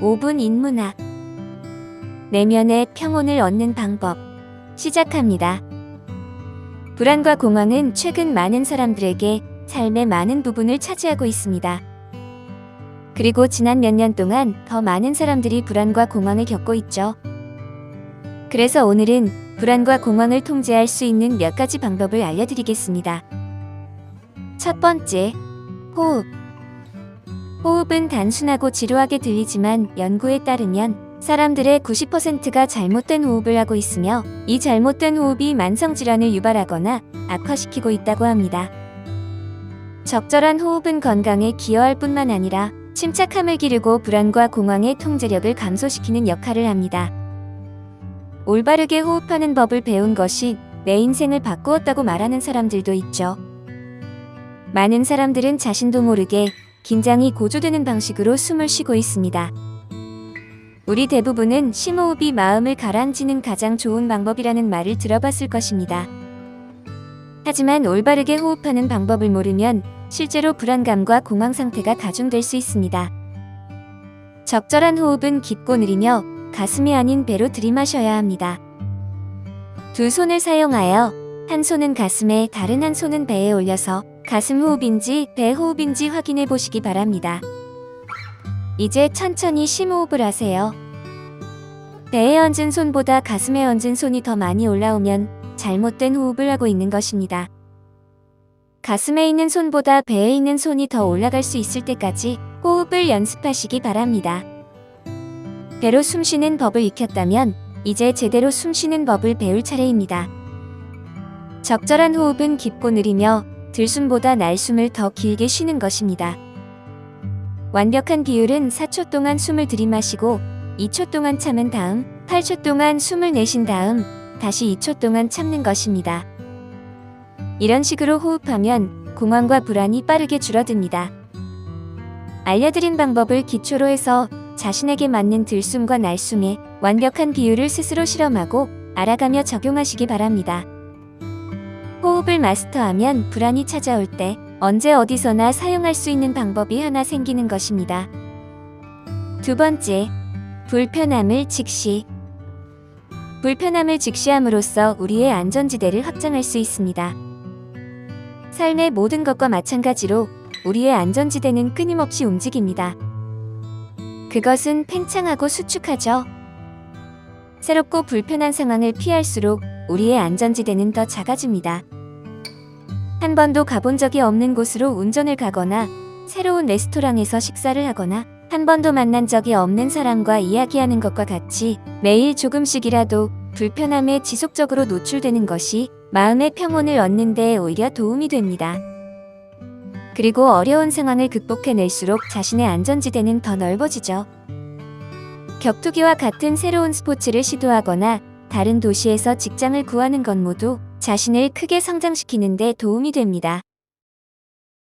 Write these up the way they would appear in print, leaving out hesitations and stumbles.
5분 인문학. 내면의 평온을 얻는 방법. 시작합니다. 불안과 공황은 최근 많은 사람들에게 삶의 많은 부분을 차지하고 있습니다. 그리고 지난 몇 년 동안 더 많은 사람들이 불안과 공황을 겪고 있죠. 그래서 오늘은 불안과 공황을 통제할 수 있는 몇 가지 방법을 알려드리겠습니다. 첫 번째, 호흡. 호흡은 단순하고 지루하게 들리지만 연구에 따르면 사람들의 90%가 잘못된 호흡을 하고 있으며 이 잘못된 호흡이 만성질환을 유발하거나 악화시키고 있다고 합니다. 적절한 호흡은 건강에 기여할 뿐만 아니라 침착함을 기르고 불안과 공황의 통제력을 감소시키는 역할을 합니다. 올바르게 호흡하는 법을 배운 것이 내 인생을 바꾸었다고 말하는 사람들도 있죠. 많은 사람들은 자신도 모르게 긴장이 고조되는 방식으로 숨을 쉬고 있습니다. 우리 대부분은 심호흡이 마음을 가라앉히는 가장 좋은 방법이라는 말을 들어봤을 것입니다. 하지만 올바르게 호흡하는 방법을 모르면 실제로 불안감과 공황 상태가 가중될 수 있습니다. 적절한 호흡은 깊고 느리며 가슴이 아닌 배로 들이마셔야 합니다. 두 손을 사용하여 한 손은 가슴에 다른 한 손은 배에 올려서 가슴 호흡인지 배 호흡인지 확인해 보시기 바랍니다. 이제 천천히 심호흡을 하세요. 배에 얹은 손보다 가슴에 얹은 손이 더 많이 올라오면 잘못된 호흡을 하고 있는 것입니다. 가슴에 있는 손보다 배에 있는 손이 더 올라갈 수 있을 때까지 호흡을 연습하시기 바랍니다. 배로 숨쉬는 법을 익혔다면 이제 제대로 숨쉬는 법을 배울 차례입니다. 적절한 호흡은 깊고 느리며 들숨보다 날숨을 더 길게 쉬는 것입니다. 완벽한 비율은 4초 동안 숨을 들이마시고 2초 동안 참은 다음 8초 동안 숨을 내쉰 다음 다시 2초 동안 참는 것입니다. 이런 식으로 호흡하면 공황과 불안이 빠르게 줄어듭니다. 알려드린 방법을 기초로 해서 자신에게 맞는 들숨과 날숨의 완벽한 비율을 스스로 실험하고 알아가며 적용하시기 바랍니다. 호흡을 마스터하면 불안이 찾아올 때 언제 어디서나 사용할 수 있는 방법이 하나 생기는 것입니다. 두 번째, 불편함을 직시. 불편함을 직시함으로써 우리의 안전지대를 확장할 수 있습니다. 삶의 모든 것과 마찬가지로 우리의 안전지대는 끊임없이 움직입니다. 그것은 팽창하고 수축하죠. 새롭고 불편한 상황을 피할수록 우리의 안전지대는 더 작아집니다. 한 번도 가본 적이 없는 곳으로 운전을 가거나 새로운 레스토랑에서 식사를 하거나 한 번도 만난 적이 없는 사람과 이야기하는 것과 같이 매일 조금씩이라도 불편함에 지속적으로 노출되는 것이 마음의 평온을 얻는 데 오히려 도움이 됩니다. 그리고 어려운 상황을 극복해낼수록 자신의 안전지대는 더 넓어지죠. 격투기와 같은 새로운 스포츠를 시도하거나 다른 도시에서 직장을 구하는 것 모두 자신을 크게 성장시키는 데 도움이 됩니다.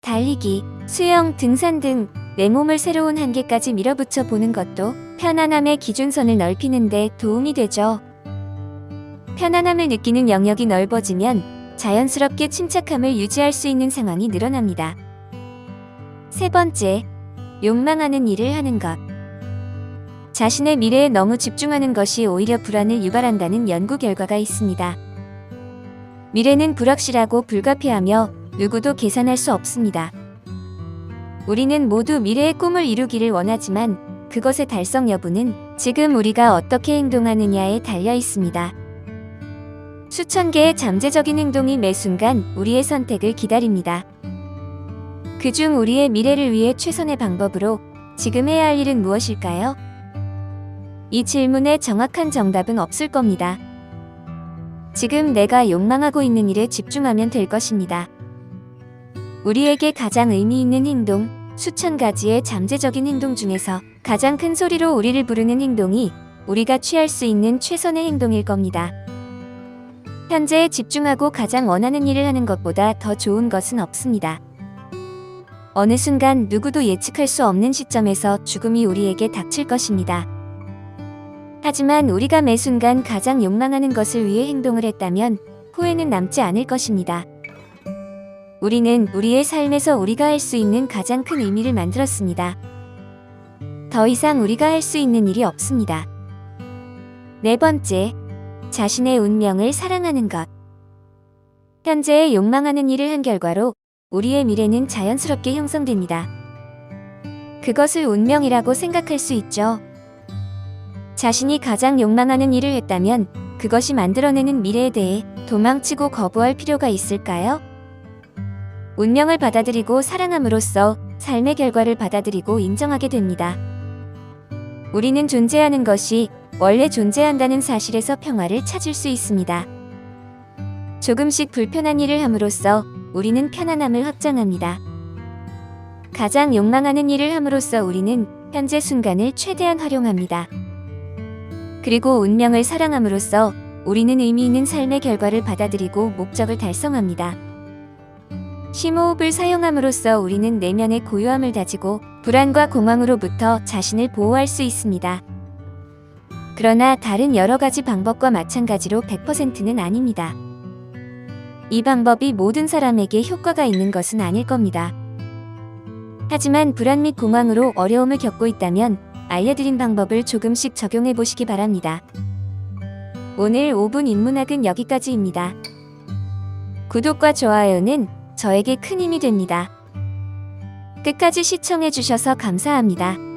달리기, 수영, 등산 등 내 몸을 새로운 한계까지 밀어붙여 보는 것도 편안함의 기준선을 넓히는 데 도움이 되죠. 편안함을 느끼는 영역이 넓어지면 자연스럽게 침착함을 유지할 수 있는 상황이 늘어납니다. 세 번째, 욕망하는 일을 하는 것. 자신의 미래에 너무 집중하는 것이 오히려 불안을 유발한다는 연구 결과가 있습니다. 미래는 불확실하고 불가피하며 누구도 계산할 수 없습니다. 우리는 모두 미래의 꿈을 이루기를 원하지만 그것의 달성 여부는 지금 우리가 어떻게 행동하느냐에 달려 있습니다. 수천 개의 잠재적인 행동이 매 순간 우리의 선택을 기다립니다. 그중 우리의 미래를 위해 최선의 방법으로 지금 해야 할 일은 무엇일까요? 이 질문에 정확한 정답은 없을 겁니다. 지금 내가 욕망하고 있는 일에 집중하면 될 것입니다. 우리에게 가장 의미 있는 행동, 수천 가지의 잠재적인 행동 중에서 가장 큰 소리로 우리를 부르는 행동이 우리가 취할 수 있는 최선의 행동일 겁니다. 현재에 집중하고 가장 원하는 일을 하는 것보다 더 좋은 것은 없습니다. 어느 순간 누구도 예측할 수 없는 시점에서 죽음이 우리에게 닥칠 것입니다. 하지만 우리가 매 순간 가장 욕망하는 것을 위해 행동을 했다면 후회는 남지 않을 것입니다. 우리는 우리의 삶에서 우리가 할 수 있는 가장 큰 의미를 만들었습니다. 더 이상 우리가 할 수 있는 일이 없습니다. 네 번째, 자신의 운명을 사랑하는 것. 현재의 욕망하는 일을 한 결과로 우리의 미래는 자연스럽게 형성됩니다. 그것을 운명이라고 생각할 수 있죠. 자신이 가장 욕망하는 일을 했다면 그것이 만들어내는 미래에 대해 도망치고 거부할 필요가 있을까요? 운명을 받아들이고 사랑함으로써 삶의 결과를 받아들이고 인정하게 됩니다. 우리는 존재하는 것이 원래 존재한다는 사실에서 평화를 찾을 수 있습니다. 조금씩 불편한 일을 함으로써 우리는 편안함을 확장합니다. 가장 욕망하는 일을 함으로써 우리는 현재 순간을 최대한 활용합니다. 그리고 운명을 사랑함으로써 우리는 의미 있는 삶의 결과를 받아들이고 목적을 달성합니다. 심호흡을 사용함으로써 우리는 내면의 고요함을 다지고 불안과 공황으로부터 자신을 보호할 수 있습니다. 그러나 다른 여러 가지 방법과 마찬가지로 100%는 아닙니다. 이 방법이 모든 사람에게 효과가 있는 것은 아닐 겁니다. 하지만 불안 및 공황으로 어려움을 겪고 있다면 알려드린 방법을 조금씩 적용해 보시기 바랍니다. 오늘 5분 인문학은 여기까지입니다. 구독과 좋아요는 저에게 큰 힘이 됩니다. 끝까지 시청해 주셔서 감사합니다.